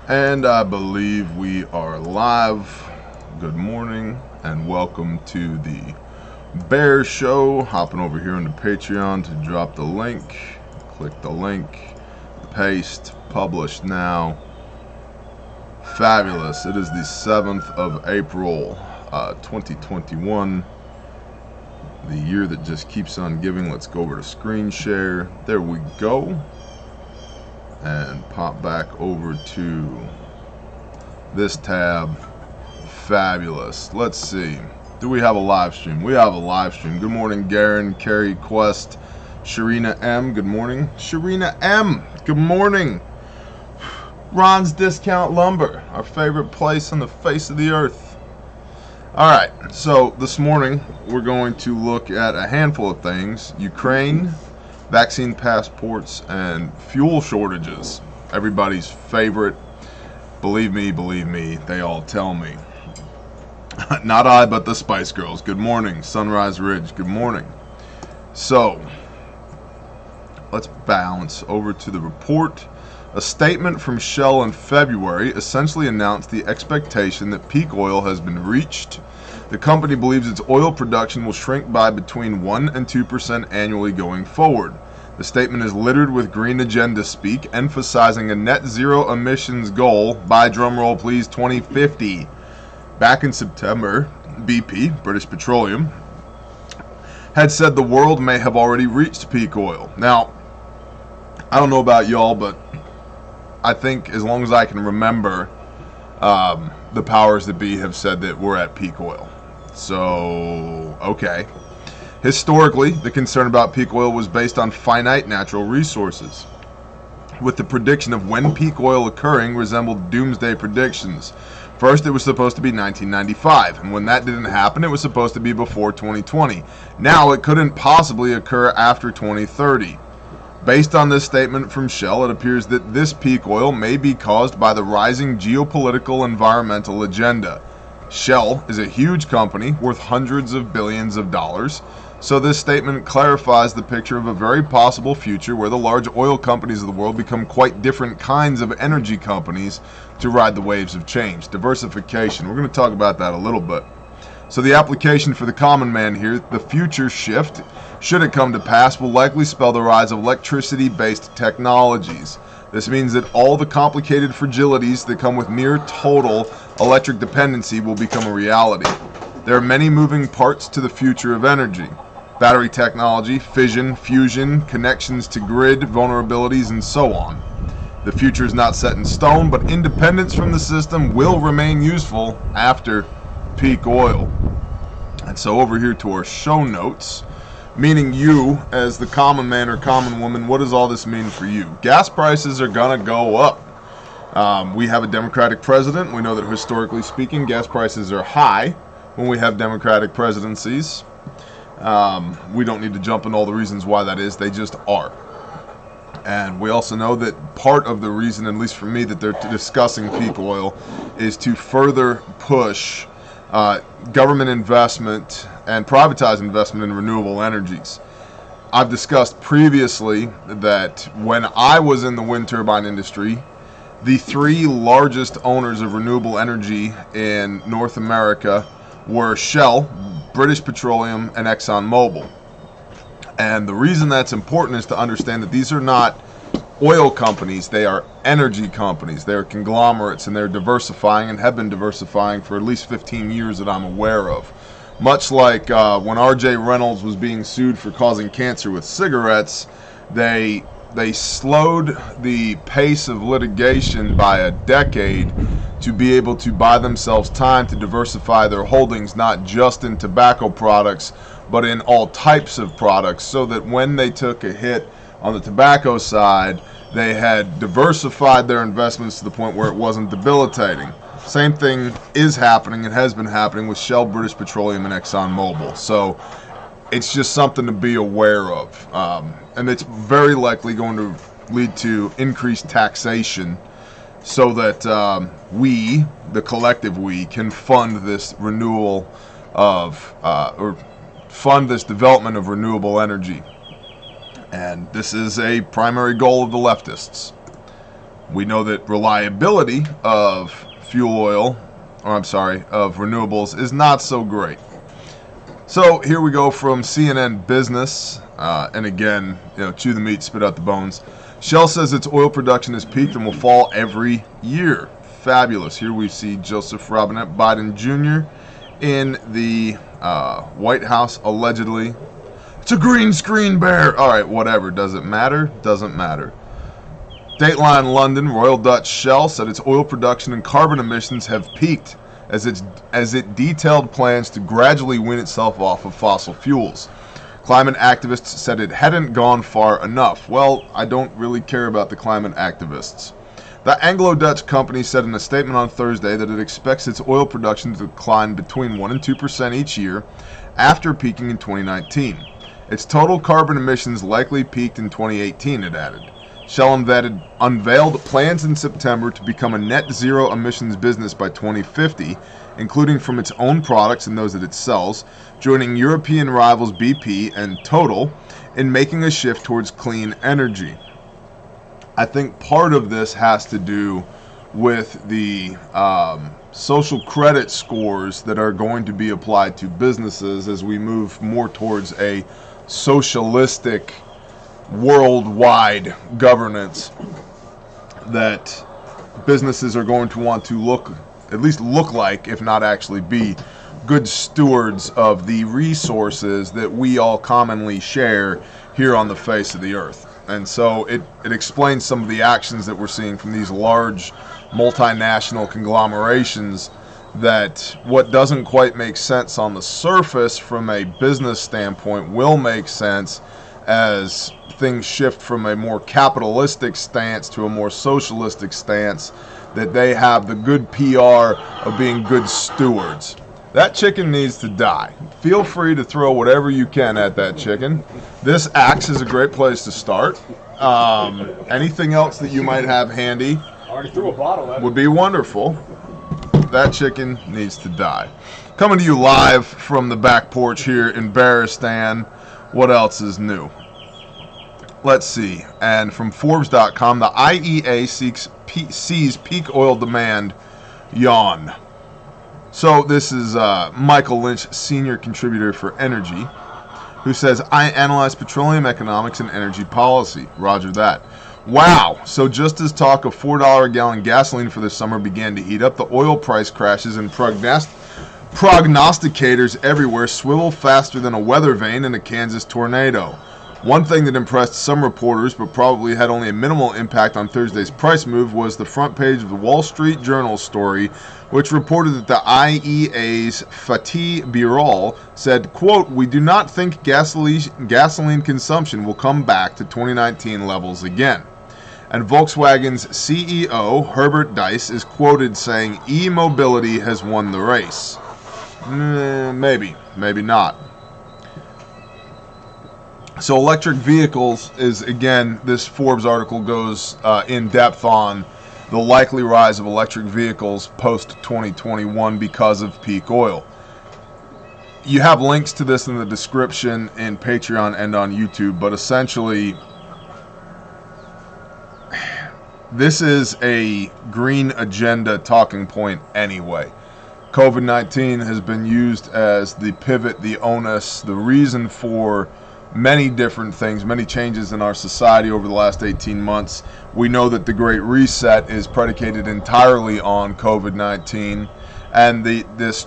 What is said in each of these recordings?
And I believe we are live. Good morning and welcome to the Bear Show. Hopping over here into Patreon to drop the link. Click the link, paste, publish now. Fabulous. It is the 7th of April, 2021. The year that just keeps on giving. Let's go over to screen share. There we go. And pop back over to this tab. Fabulous. Let's see. Do we have a live stream? We have a live stream. Good morning, Garen, Carrie, Quest, Sharina M. Good morning. Sharina M. Good morning. Ron's Discount Lumber, our favorite place on the face of the earth. Alright, so this morning we're going to look at a handful of things. Ukraine, vaccine passports, and fuel shortages. Everybody's favorite. Believe me, they all tell me. Not I, but the Spice Girls. Good morning. Sunrise Ridge, good morning. So, let's bounce over to the report. A statement from Shell in February essentially announced the expectation that peak oil has been reached. The company believes its oil production will shrink by between 1 and 2% annually going forward. The statement is littered with green agenda speak, emphasizing a net zero emissions goal by, drumroll please, 2050. Back in September, BP, British Petroleum, had said the world may have already reached peak oil. Now, I don't know about y'all, but I think as long as I can remember, the powers that be have said that we're at peak oil. So, okay. Historically, the concern about peak oil was based on finite natural resources, with the prediction of when peak oil occurring resembled doomsday predictions. First, it was supposed to be 1995, and when that didn't happen, it was supposed to be before 2020. Now, it couldn't possibly occur after 2030. Based on this statement from Shell, it appears that this peak oil may be caused by the rising geopolitical environmental agenda. Shell is a huge company worth hundreds of billions of dollars, so this statement clarifies the picture of a very possible future where the large oil companies of the world become quite different kinds of energy companies to ride the waves of change. Diversification. We're going to talk about that a little bit. So the application for the common man here, the future shift, should it come to pass, will likely spell the rise of electricity-based technologies. This means that all the complicated fragilities that come with mere total electric dependency will become a reality. There are many moving parts to the future of energy. Battery technology, fission, fusion, connections to grid, vulnerabilities, and so on. The future is not set in stone, but independence from the system will remain useful after peak oil. And so over here to our show notes, meaning you as the common man or common woman, what does all this mean for you? Gas prices are gonna go up. We have a Democratic president. We know that historically speaking, gas prices are high when we have Democratic presidencies. We don't need to jump in all the reasons why that is. They just are. And we also know that part of the reason, at least for me, that they're discussing peak oil is to further push government investment and privatized investment in renewable energies. I've discussed previously that when I was in the wind turbine industry, the three largest owners of renewable energy in North America were Shell, British Petroleum, and Exxon Mobil. And the reason that's important is to understand that these are not oil companies, they are energy companies. They're conglomerates, and they're diversifying and have been diversifying for at least 15 years that I'm aware of. Much like when R.J. Reynolds was being sued for causing cancer with cigarettes, they slowed the pace of litigation by a decade to be able to buy themselves time to diversify their holdings, not just in tobacco products, but in all types of products, so that when they took a hit on the tobacco side, they had diversified their investments to the point where it wasn't debilitating. Same thing is happening and has been happening with Shell, British Petroleum, and Exxon Mobil. So it's just something to be aware of. And it's very likely going to lead to increased taxation so that we, the collective we, can fund this renewal of, or fund this development of renewable energy. And this is a primary goal of the leftists. We know that reliability of fuel oil, of renewables is not so great. So here we go from CNN Business, and again, chew the meat, spit out the bones. Shell says its oil production has peaked and will fall every year. Fabulous. Here we see Joseph Robinette Biden Jr. in the White House, allegedly. It's a green screen bear. All right, whatever. Does it matter? Doesn't matter. Dateline London, Royal Dutch Shell said its oil production and carbon emissions have peaked as it detailed plans to gradually wean itself off of fossil fuels. Climate activists said it hadn't gone far enough. Well, I don't really care about the climate activists. The Anglo-Dutch company said in a statement on Thursday that it expects its oil production to decline between 1 and 2% each year after peaking in 2019. Its total carbon emissions likely peaked in 2018, it added. Shell unveiled plans in September to become a net zero emissions business by 2050, including from its own products and those that it sells, joining European rivals BP and Total in making a shift towards clean energy. I think part of this has to do with the social credit scores that are going to be applied to businesses as we move more towards a socialistic worldwide governance, that businesses are going to want to at least look like, if not actually be, good stewards of the resources that we all commonly share here on the face of the earth. And so it explains some of the actions that we're seeing from these large multinational conglomerations, that what doesn't quite make sense on the surface from a business standpoint will make sense as things shift from a more capitalistic stance to a more socialistic stance, that they have the good PR of being good stewards. That chicken needs to die. Feel free to throw whatever you can at that chicken. This axe is a great place to start. Anything else that you might have handy already threw a bottle at it. Would be wonderful. That chicken needs to die. Coming to you live from the back porch here in Baristan. What else is new? Let's see. And from Forbes.com, the IEA sees peak oil demand yawn. So this is Michael Lynch, senior contributor for Energy, who says, I analyze petroleum economics and energy policy. Roger that. Wow. So just as talk of $4 a gallon gasoline for this summer began to heat up, the oil price crashes and prognosticators everywhere swivel faster than a weather vane in a Kansas tornado. One thing that impressed some reporters, but probably had only a minimal impact on Thursday's price move, was the front page of the Wall Street Journal story, which reported that the IEA's Fatih Birol said, quote, we do not think gasoline consumption will come back to 2019 levels again. And Volkswagen's CEO, Herbert Diess, is quoted saying, e-mobility has won the race. Maybe not. So electric vehicles is, again, this Forbes article goes in depth on the likely rise of electric vehicles post-2021 because of peak oil. You have links to this in the description in Patreon and on YouTube, but essentially this is a green agenda talking point anyway. COVID-19 has been used as the pivot, the onus, the reason for many different things, many changes in our society over the last 18 months. We know that the Great Reset is predicated entirely on COVID-19, and this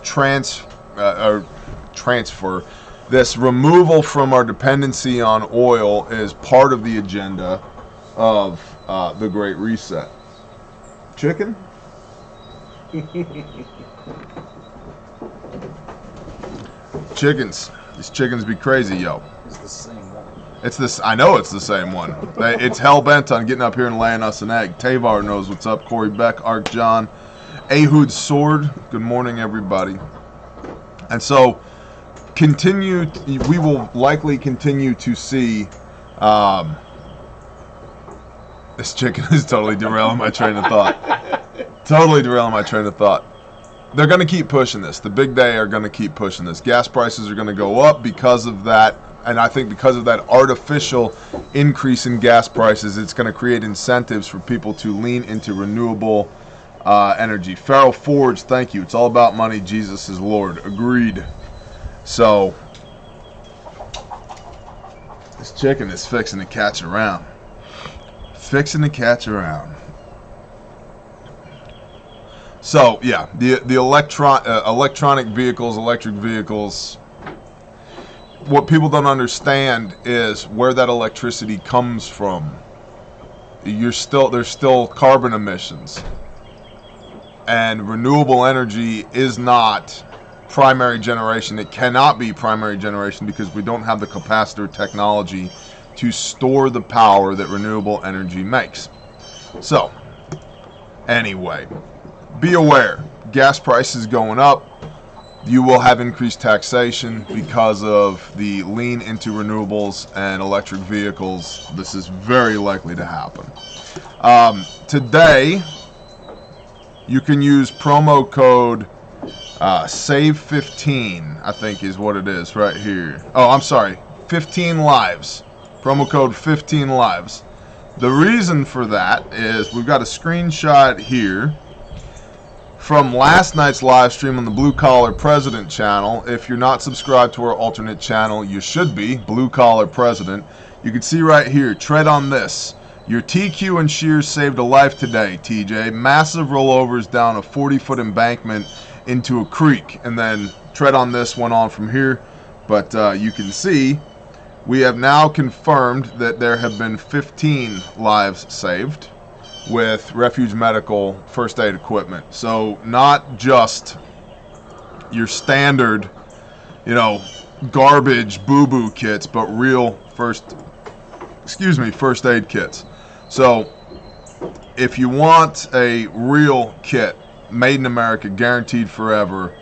this removal from our dependency on oil is part of the agenda of the Great Reset. Chicken? Chickens. These chickens be crazy, yo. It's the same one. It's this. I know it's the same one. It's hell bent on getting up here and laying us an egg. Tavar knows what's up. Corey Beck, Ark John, Ehud Sword. Good morning, everybody. And so, we will likely continue to see. This chicken is totally derailing my train of thought. They're going to keep pushing this. The big day are going to keep pushing this. Gas prices are going to go up because of that And I think because of that artificial increase in gas prices, it's going to create incentives for people to lean into renewable energy. Farrell Forge, thank you. It's all about money. Jesus is Lord. Agreed. So this chicken is fixing to catch around. Fixing to catch around. So yeah, the electronic vehicles, electric vehicles. What people don't understand is where that electricity comes from. There's still carbon emissions, and renewable energy is not primary generation. It cannot be primary generation because we don't have the capacitor technology to store the power that renewable energy makes. So anyway, be aware, gas prices going up. You will have increased taxation because of the lean into renewables and electric vehicles. This is very likely to happen. Today, you can use promo code SAVE15, I think is what it is right here. Oh, I'm sorry, 15 lives. Promo code 15 lives. The reason for that is we've got a screenshot here from last night's live stream on the Blue Collar President channel. If you're not subscribed to our alternate channel, you should be. Blue Collar President. You can see right here, tread on this. Your TQ and shears saved a life today, TJ. Massive rollovers down a 40-foot embankment into a creek. And then tread on this went on from here. But you can see we have now confirmed that there have been 15 lives saved with Refuge Medical first aid equipment. So not just your standard, garbage boo-boo kits, but real first aid kits. So if you want a real kit made in America, guaranteed forever,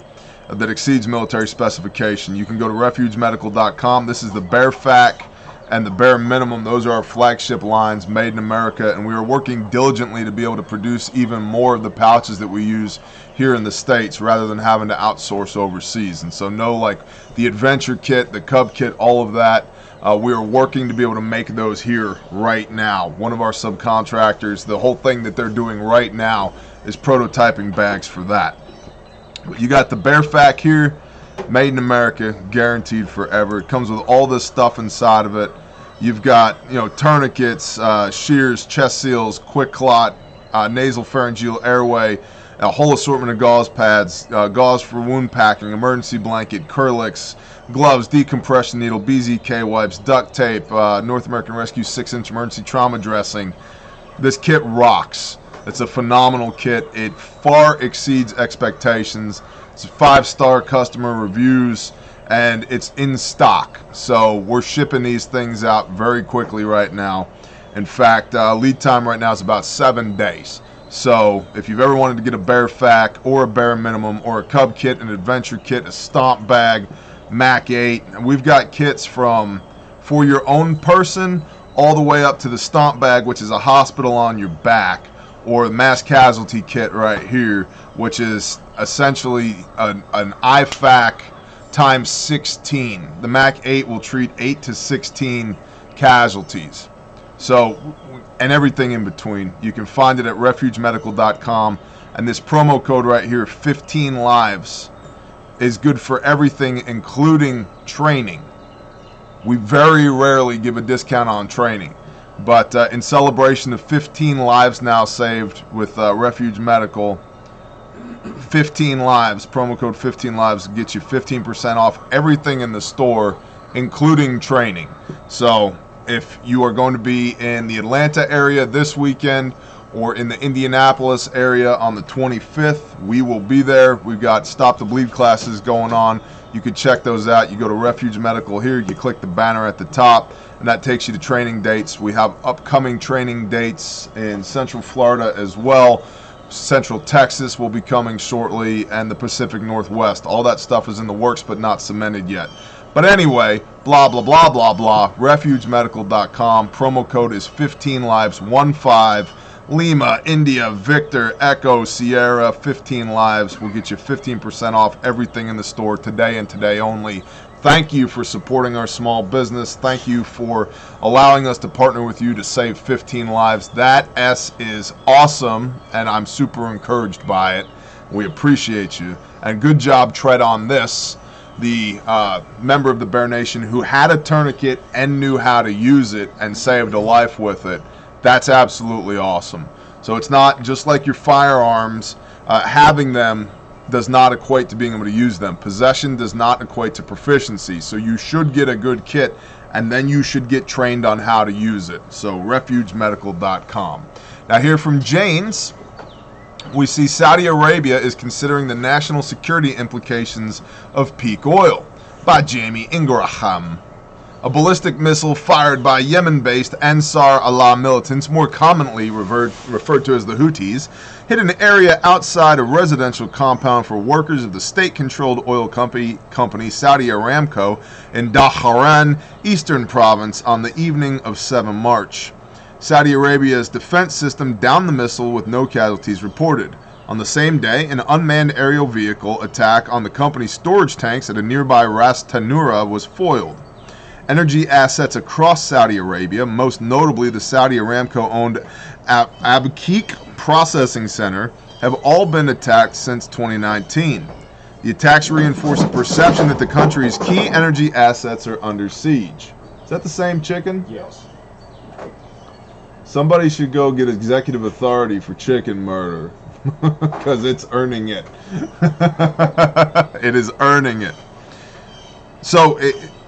that exceeds military specification, you can go to refugemedical.com. This is the bare fact and the bare minimum. Those are our flagship lines, made in America, and we are working diligently to be able to produce even more of the pouches that we use here in the States rather than having to outsource overseas. And so like the adventure kit, the cub kit, all of that, we are working to be able to make those here right now. One of our subcontractors, the whole thing that they're doing right now is prototyping bags for that. But you got the bare fact here, made in America, guaranteed forever. It comes with all this stuff inside of it. You've got, tourniquets, shears, chest seals, quick clot, nasal pharyngeal airway, a whole assortment of gauze pads, gauze for wound packing, emergency blanket, Curlix, gloves, decompression needle, BZK wipes, duct tape, North American Rescue 6-inch emergency trauma dressing. This kit rocks. It's a phenomenal kit. It far exceeds expectations. It's 5-star customer reviews, and it's in stock. So we're shipping these things out very quickly right now. In fact, lead time right now is about 7 days. So if you've ever wanted to get a bare fac or a bare minimum or a cub kit, an adventure kit, a stomp bag, Mac 8, and we've got kits from for your own person all the way up to the stomp bag, which is a hospital on your back, or the mass casualty kit right here, which is essentially an IFAC times 16. The Mac 8 will treat 8 to 16 casualties. So, and everything in between. You can find it at refugemedical.com. And this promo code right here, 15 lives, is good for everything, including training. We very rarely give a discount on training. But in celebration of 15 lives now saved with Refuge Medical, 15 lives, promo code 15 lives gets you 15% off everything in the store, including training. So if you are going to be in the Atlanta area this weekend or in the Indianapolis area on the 25th, we will be there. We've got Stop the Bleed classes going on. You can check those out. You go to Refuge Medical here, you click the banner at the top, and that takes you to training dates. We have upcoming training dates in Central Florida as well. Central Texas will be coming shortly, and the Pacific Northwest. All that stuff is in the works but not cemented yet. But anyway, blah, blah, blah, blah, blah. refugemedical.com. Promo code is 15 lives, 15. Lima, India, Victor, Echo, Sierra, 15 lives will get you 15% off everything in the store today and today only. Thank you for supporting our small business. Thank you for allowing us to partner with you to save 15 lives. That is awesome, and I'm super encouraged by it. We appreciate you. And good job, Tread on This, the member of the Bear Nation who had a tourniquet and knew how to use it and saved a life with it. That's absolutely awesome. So it's not just like your firearms. Having them does not equate to being able to use them. Possession does not equate to proficiency. So you should get a good kit, and then you should get trained on how to use it. So refugemedical.com. Now here from Jane's, we see Saudi Arabia is considering the national security implications of peak oil, by Jamie Ingraham. A ballistic missile fired by Yemen-based Ansar Allah militants, more commonly referred to as the Houthis, hit an area outside a residential compound for workers of the state-controlled oil company Saudi Aramco in Dhahran, Eastern Province, on the evening of 7 March. Saudi Arabia's defense system downed the missile with no casualties reported. On the same day, an unmanned aerial vehicle attack on the company's storage tanks at a nearby Ras Tanura was foiled. Energy assets across Saudi Arabia, most notably the Saudi Aramco-owned Abqaiq Processing Center, have all been attacked since 2019. The attacks reinforce the perception that the country's key energy assets are under siege. Is that the same chicken? Yes. Somebody should go get executive authority for chicken murder, because it's earning it. It is earning it. So,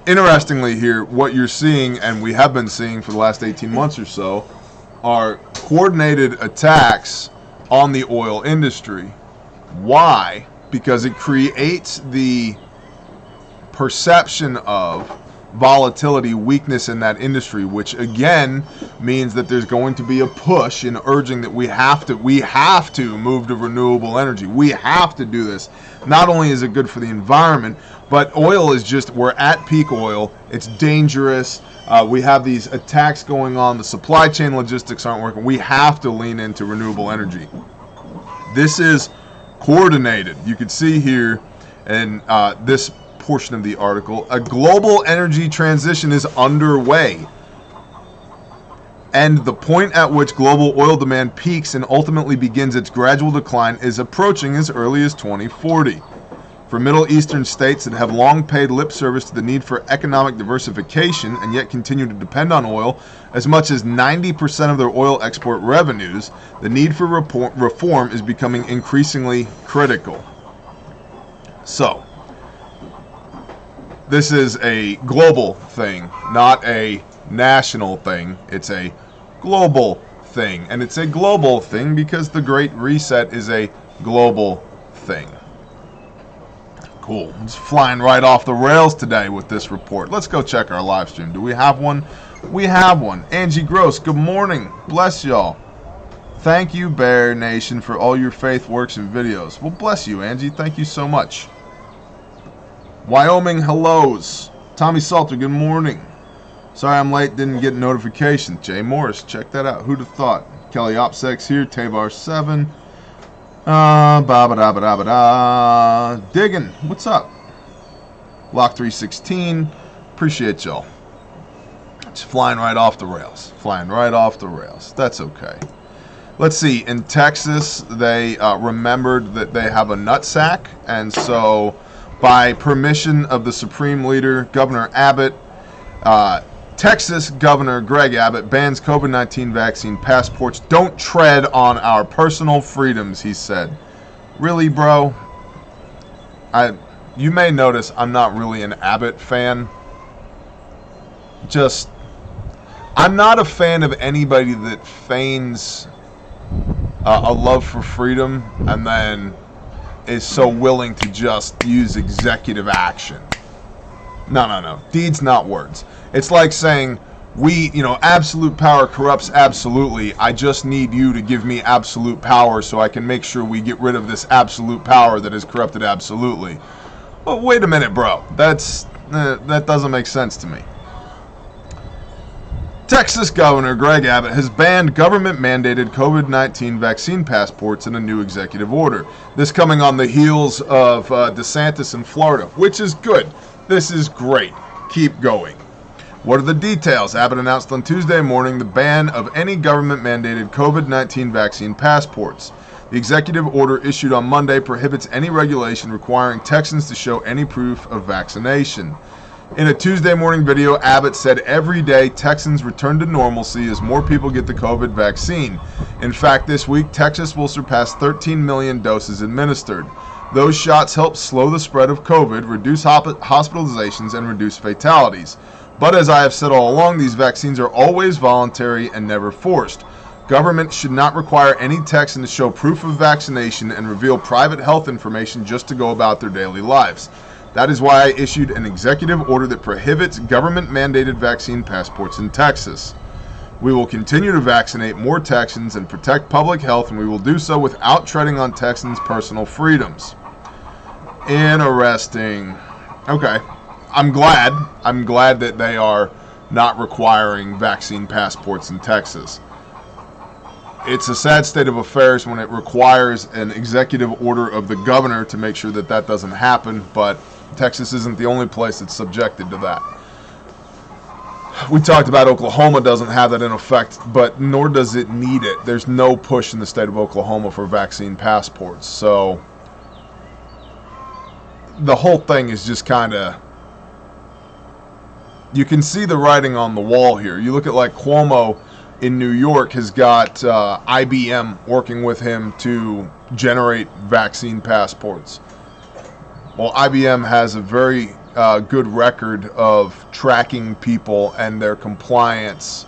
interestingly here, what you're seeing, and we have been seeing for the last 18 months or so, are coordinated attacks on the oil industry. Why? Because it creates the perception of volatility, weakness in that industry, which again means that there's going to be a push in urging that we have to move to renewable energy. We have to do this. Not only is it good for the environment, but oil is just, we're at peak oil. It's dangerous. We have these attacks going on. The supply chain logistics aren't working. We have to lean into renewable energy. This is coordinated. You can see here in this portion of the article, a global energy transition is underway, and the point at which global oil demand peaks and ultimately begins its gradual decline is approaching as early as 2040. For Middle Eastern states that have long paid lip service to the need for economic diversification and yet continue to depend on oil as much as 90% of their oil export revenues, the need for reform is becoming increasingly critical. So, this is a global thing, not a national thing. It's a global thing. And it's a global thing because the Great Reset is a global thing. Cool. It's flying right off the rails today with this report. Let's go check our live stream. Do we have one? We have one. Angie Gross, good morning. Bless y'all. Thank you, Bear Nation, for all your faith works and videos. Well, bless you, Angie. Thank you so much. Wyoming hellos. Tommy Salter, good morning. Sorry I'm late, didn't get notification. Jay Morris, check that out. Who'd have thought? Kelly Opsex here, Tavar 7. Diggin, what's up? Lock 316, appreciate y'all. It's flying right off the rails. Flying right off the rails. That's okay. Let's see, in Texas, they remembered that they have a nutsack, and so by permission of the Supreme Leader, Governor Abbott, Texas Governor Greg Abbott bans COVID-19 vaccine passports. Don't tread on our personal freedoms, he said. Really, bro? You may notice I'm not really an Abbott fan. I'm not a fan of anybody that feigns a love for freedom and then is so willing to just use executive action. No. Deeds, not words. It's like saying, absolute power corrupts absolutely. I just need you to give me absolute power so I can make sure we get rid of this absolute power that has corrupted absolutely. Well, wait a minute, bro. That doesn't make sense to me. Texas Governor Greg Abbott has banned government-mandated COVID-19 vaccine passports in a new executive order. This coming on the heels of DeSantis in Florida, which is good. This is great. Keep going. What are the details? Abbott announced on Tuesday morning the ban of any government-mandated COVID-19 vaccine passports. The executive order issued on Monday prohibits any regulation requiring Texans to show any proof of vaccination. In a Tuesday morning video, Abbott said every day Texans return to normalcy as more people get the COVID vaccine. In fact, this week, Texas will surpass 13 million doses administered. Those shots help slow the spread of COVID, reduce hospitalizations, and reduce fatalities. But as I have said all along, these vaccines are always voluntary and never forced. Government should not require any Texan to show proof of vaccination and reveal private health information just to go about their daily lives. That is why I issued an executive order that prohibits government-mandated vaccine passports in Texas. We will continue to vaccinate more Texans and protect public health, and we will do so without treading on Texans' personal freedoms. Interesting. Okay. I'm glad that they are not requiring vaccine passports in Texas. It's a sad state of affairs when it requires an executive order of the governor to make sure that that doesn't happen, but Texas isn't the only place that's subjected to that. We talked about Oklahoma doesn't have that in effect, but nor does it need it. There's no push in the state of Oklahoma for vaccine passports, so the whole thing is just kind of, you can see the writing on the wall here. You look at like Cuomo in New York has got IBM working with him to generate vaccine passports. Well, IBM has a very good record of tracking people and their compliance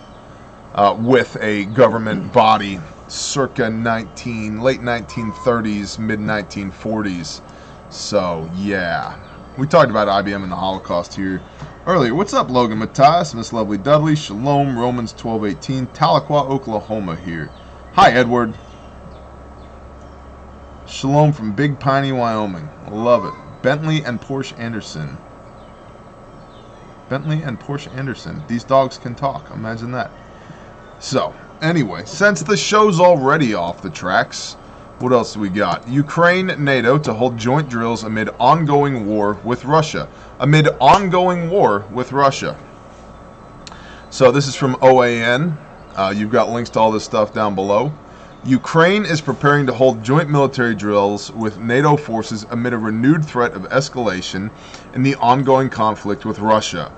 with a government body circa late 1930s, mid 1940s. So yeah, we talked about IBM and the Holocaust here earlier. What's up, Logan Matthias, Miss Lovely Dudley, Shalom, Romans 12:18, Tahlequah, Oklahoma here. Hi, Edward. Shalom from Big Piney, Wyoming. I love it. Bentley and Porsche Anderson. Bentley and Porsche Anderson. These dogs can talk. Imagine that. So, anyway, since the show's already off the tracks, what else do we got? Ukraine, NATO to hold joint drills amid ongoing war with Russia. Amid ongoing war with Russia. So this is from OAN. You've got links to all this stuff down below. Ukraine is preparing to hold joint military drills with NATO forces amid a renewed threat of escalation in the ongoing conflict with Russia.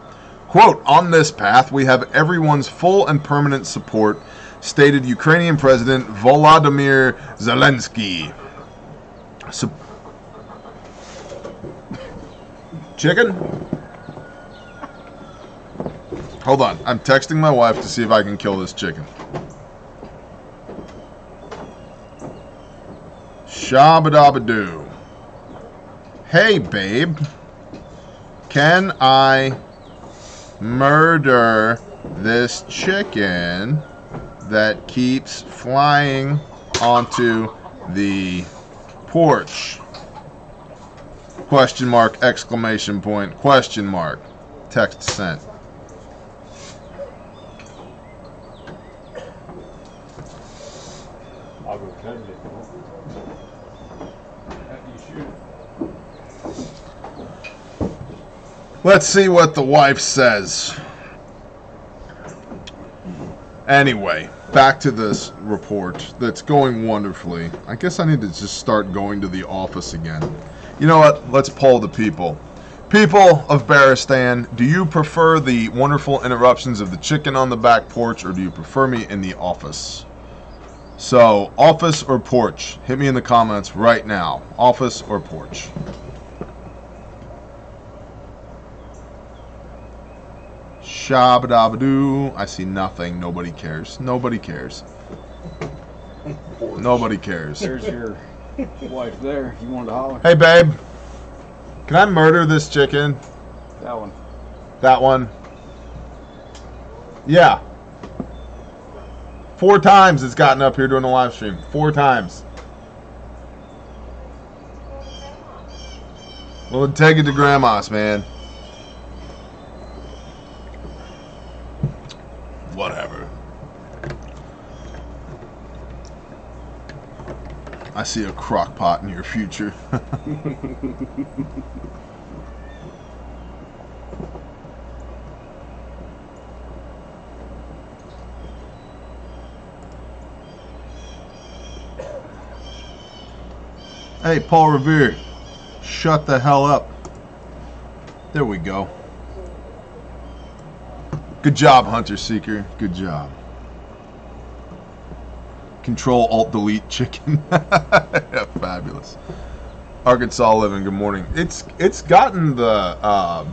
Quote, on this path, we have everyone's full and permanent support, stated Ukrainian President Volodymyr Zelensky. So, chicken? Hold on. I'm texting my wife to see if I can kill this chicken. Shabba-dabba-doo. Hey, babe. Can I murder this chicken that keeps flying onto the porch? Question mark, exclamation point, question mark. Text sent. I'll go cut it. After you shoot it. Let's see what the wife says. Anyway, back to this report that's going wonderfully. I guess I need to just start going to the office again. You know what? Let's poll the people. People of Baristan, do you prefer the wonderful interruptions of the chicken on the back porch, or do you prefer me in the office? So, office or porch? Hit me in the comments right now. Office or porch? Shabba-dabba-doo. I see nothing. Nobody cares. Nobody cares. Nobody cares. There's your wife there, if you wanted to holler. Hey, babe. Can I murder this chicken? That one. That one? Yeah. 4 times it's gotten up here during the live stream. 4 times. Well, then take it to Grandma's, man. Whatever. I see a crock pot in your future. Hey, Paul Revere, shut the hell up. There we go. Good job, Hunter Seeker. Good job. Control Alt Delete chicken. Fabulous. Arkansas Living, good morning. It's gotten the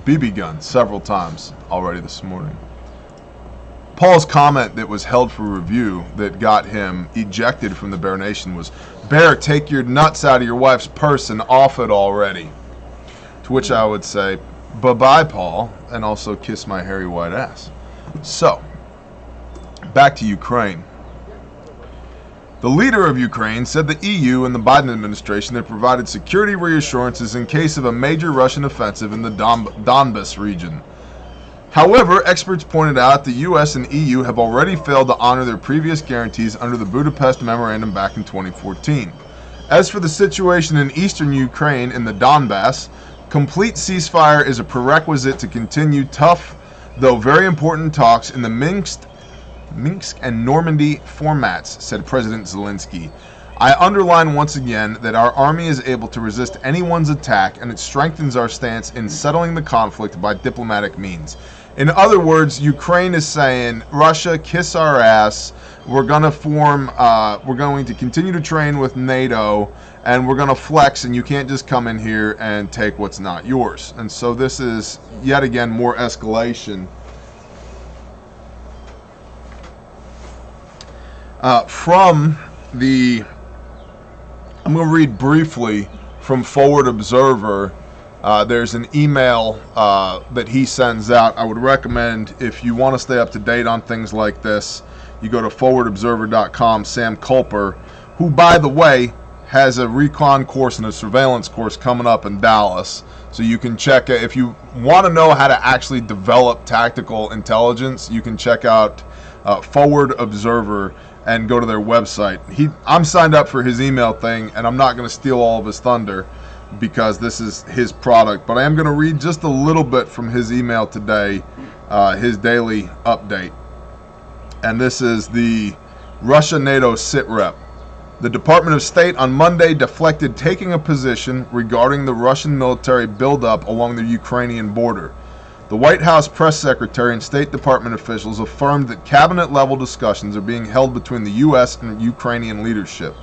BB gun several times already this morning. Paul's comment that was held for review that got him ejected from the Bear Nation was, Bear, take your nuts out of your wife's purse and off it already. To which I would say, bye-bye, Paul, and also kiss my hairy white ass. So, back to Ukraine. The leader of Ukraine said the EU and the Biden administration had provided security reassurances in case of a major Russian offensive in the Donbas region. However, experts pointed out the US and EU have already failed to honor their previous guarantees under the Budapest Memorandum back in 2014. As for the situation in eastern Ukraine in the Donbass, complete ceasefire is a prerequisite to continue tough, though very important talks in the Minsk and Normandy formats, said President Zelensky. I underline once again that our army is able to resist anyone's attack, and it strengthens our stance in settling the conflict by diplomatic means. In other words, Ukraine is saying, Russia, kiss our ass. We're going to continue to train with NATO, and we're going to flex, and you can't just come in here and take what's not yours. And so this is, yet again, more escalation. From the, I'm going to read briefly from Forward Observer. There's an email that he sends out. I would recommend, if you want to stay up to date on things like this, you go to forwardobserver.com. Sam Culper, who, by the way, has a recon course and a surveillance course coming up in Dallas. So you can check it. If you want to know how to actually develop tactical intelligence, you can check out Forward Observer and go to their website. I'm signed up for his email thing, and I'm not going to steal all of his thunder because this is his product. But I am going to read just a little bit from his email today, his daily update. And this is the Russia-NATO sit-rep. The Department of State on Monday deflected taking a position regarding the Russian military buildup along the Ukrainian border. The White House press secretary and State Department officials affirmed that cabinet-level discussions are being held between the U.S. and Ukrainian leadership.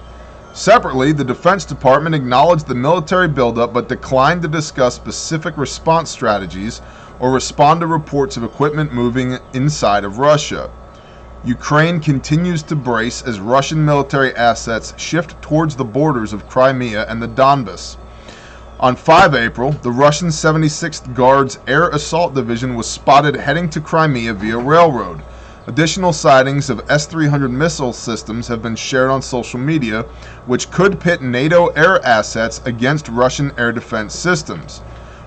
Separately, the Defense Department acknowledged the military buildup but declined to discuss specific response strategies or respond to reports of equipment moving inside of Russia. Ukraine continues to brace as Russian military assets shift towards the borders of Crimea and the Donbas. On 5 April, the Russian 76th Guards Air Assault Division was spotted heading to Crimea via railroad. Additional sightings of S-300 missile systems have been shared on social media, which could pit NATO air assets against Russian air defense systems.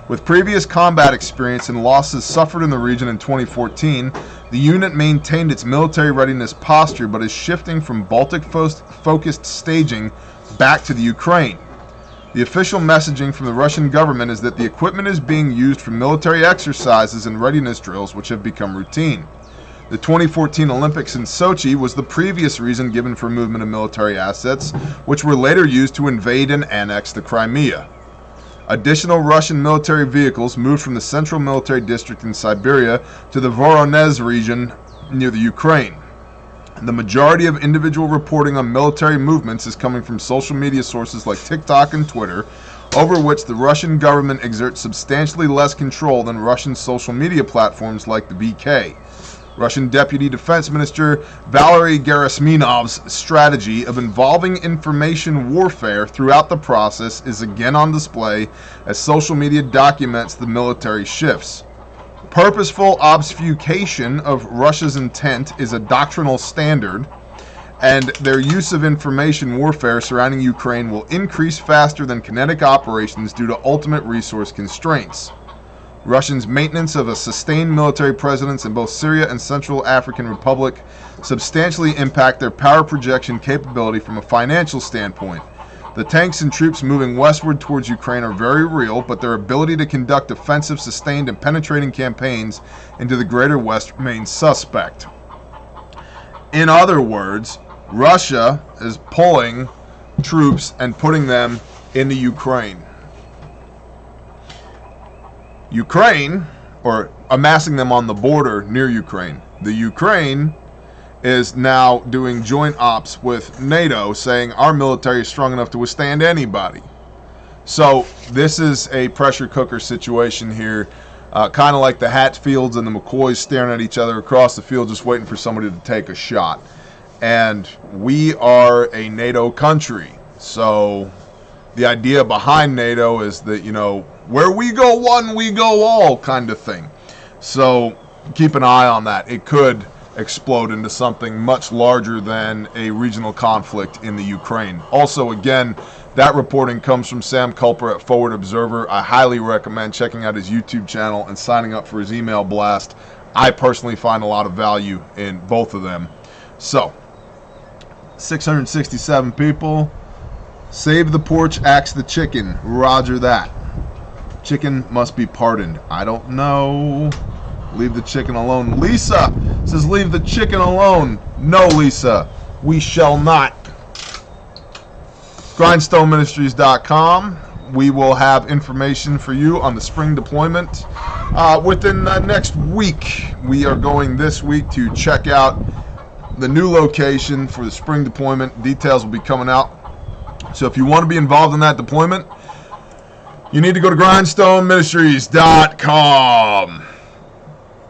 With previous combat experience and losses suffered in the region in 2014, the unit maintained its military readiness posture but is shifting from Baltic-focused staging back to the Ukraine. The official messaging from the Russian government is that the equipment is being used for military exercises and readiness drills which have become routine. The 2014 Olympics in Sochi was the previous reason given for movement of military assets, which were later used to invade and annex the Crimea. Additional Russian military vehicles moved from the Central Military District in Siberia to the Voronezh region near the Ukraine. The majority of individual reporting on military movements is coming from social media sources like TikTok and Twitter, over which the Russian government exerts substantially less control than Russian social media platforms like the VK. Russian Deputy Defense Minister Valery Gerasimov's strategy of involving information warfare throughout the process is again on display as social media documents the military shifts. Purposeful obfuscation of Russia's intent is a doctrinal standard, and their use of information warfare surrounding Ukraine will increase faster than kinetic operations due to ultimate resource constraints. Russia's maintenance of a sustained military presence in both Syria and Central African Republic substantially impact their power projection capability from a financial standpoint. The tanks and troops moving westward towards Ukraine are very real, but their ability to conduct offensive, sustained, and penetrating campaigns into the greater West remains suspect. In other words, Russia is pulling troops and putting them in the Ukraine. Ukraine, or amassing them on the border near Ukraine. The Ukraine is now doing joint ops with NATO, saying our military is strong enough to withstand anybody. So this is a pressure cooker situation here, kind of like the Hatfields and the McCoys staring at each other across the field, just waiting for somebody to take a shot. And we are a NATO country, so the idea behind NATO is that, you know, where we go one, we go all kind of thing. So keep an eye on that. It could explode into something much larger than a regional conflict in the Ukraine. Also, again, that reporting comes from Sam Culper at Forward Observer. I highly recommend checking out his YouTube channel and signing up for his email blast. I personally find a lot of value in both of them. So, 667 people. Save the porch, axe the chicken. Roger that. Chicken must be pardoned. I don't know. Leave the chicken alone. Lisa says leave the chicken alone. No, Lisa, we shall not. GrindstoneMinistries.com. We will have information for you on the spring deployment within the next week. We are going this week to check out the new location for the spring deployment. Details will be coming out. So if you want to be involved in that deployment, you need to go to GrindstoneMinistries.com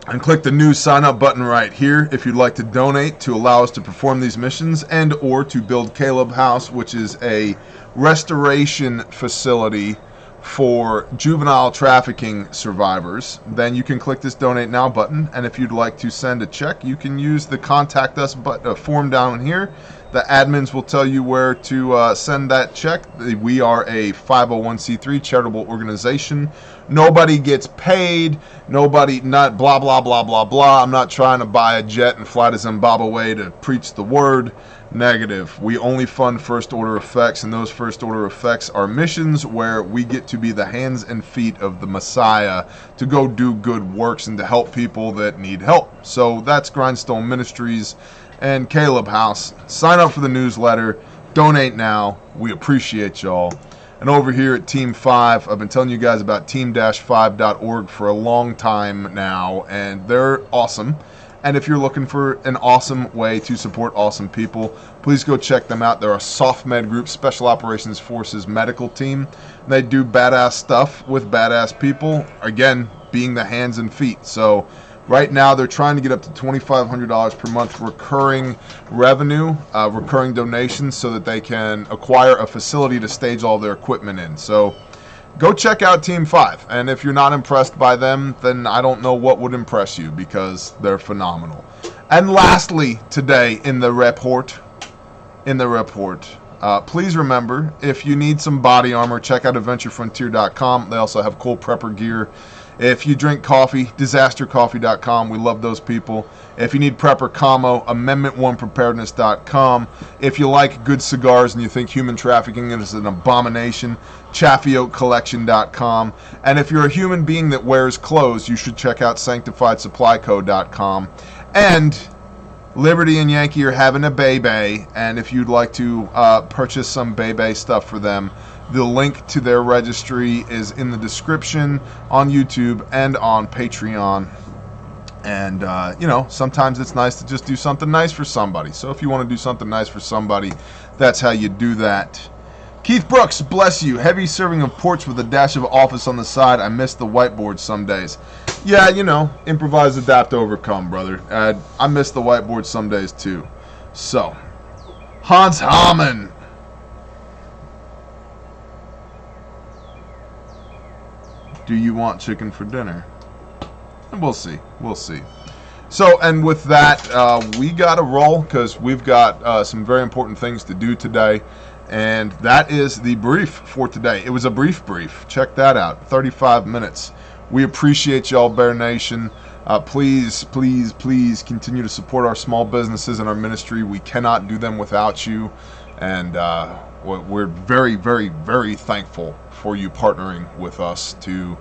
and click the new sign up button right here if you'd like to donate to allow us to perform these missions and or to build Caleb House, which is a restoration facility for juvenile trafficking survivors. Then you can click this donate now button, and if you'd like to send a check, you can use the contact us form down here. The admins will tell you where to send that check. We are a 501c3 charitable organization. Nobody gets paid. Nobody, not blah, blah, blah, blah, blah. I'm not trying to buy a jet and fly to Zimbabwe to preach the word. Negative. We only fund first order effects, and those first order effects are missions where we get to be the hands and feet of the Messiah to go do good works and to help people that need help. So that's Grindstone Ministries and Caleb House. Sign up for the newsletter. Donate now. We appreciate y'all. And over here at Team 5, I've been telling you guys about team-5.org for a long time now, and they're awesome. And if you're looking for an awesome way to support awesome people, please go check them out. They're a soft med group, Special Operations Forces medical team. They do badass stuff with badass people, again, being the hands and feet. So right now, they're trying to get up to $2,500 per month recurring revenue, recurring donations, so that they can acquire a facility to stage all their equipment in. So go check out Team 5. And if you're not impressed by them, then I don't know what would impress you, because they're phenomenal. And lastly, today in the report, please remember, if you need some body armor, check out AdventureFrontier.com. They also have cool prepper gear. If you drink coffee, disastercoffee.com. We love those people. If you need prepper commo, Amendment1Preparedness.com. If you like good cigars and you think human trafficking is an abomination, ChaffeeOakCollection.com. And if you're a human being that wears clothes, you should check out SanctifiedSupplyCo.com. And Liberty and Yankee are having a baby, and if you'd like to purchase some baby stuff for them, the link to their registry is in the description on YouTube and on Patreon. And, you know, sometimes it's nice to just do something nice for somebody. So if you want to do something nice for somebody, that's how you do that. Keith Brooks, bless you. Heavy serving of porch with a dash of office on the side. I miss the whiteboard some days. Yeah, you know, improvise, adapt, overcome, brother. I miss the whiteboard some days too. So, Hans Hamann. Do you want chicken for dinner? We'll see. We'll see. So, and with that, we got to roll because we've got some very important things to do today. And that is the brief for today. It was a brief. Check that out. 35 minutes. We appreciate y'all, Bear Nation. Please continue to support our small businesses and our ministry. We cannot do them without you. And we're very, very, very thankful for you partnering with us to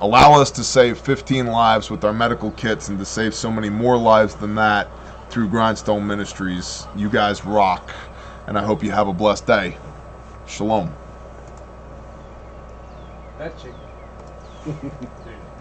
allow us to save 15 lives with our medical kits and to save so many more lives than that through Grindstone Ministries. You guys rock. And I hope you have a blessed day. Shalom. That chicken. Dude.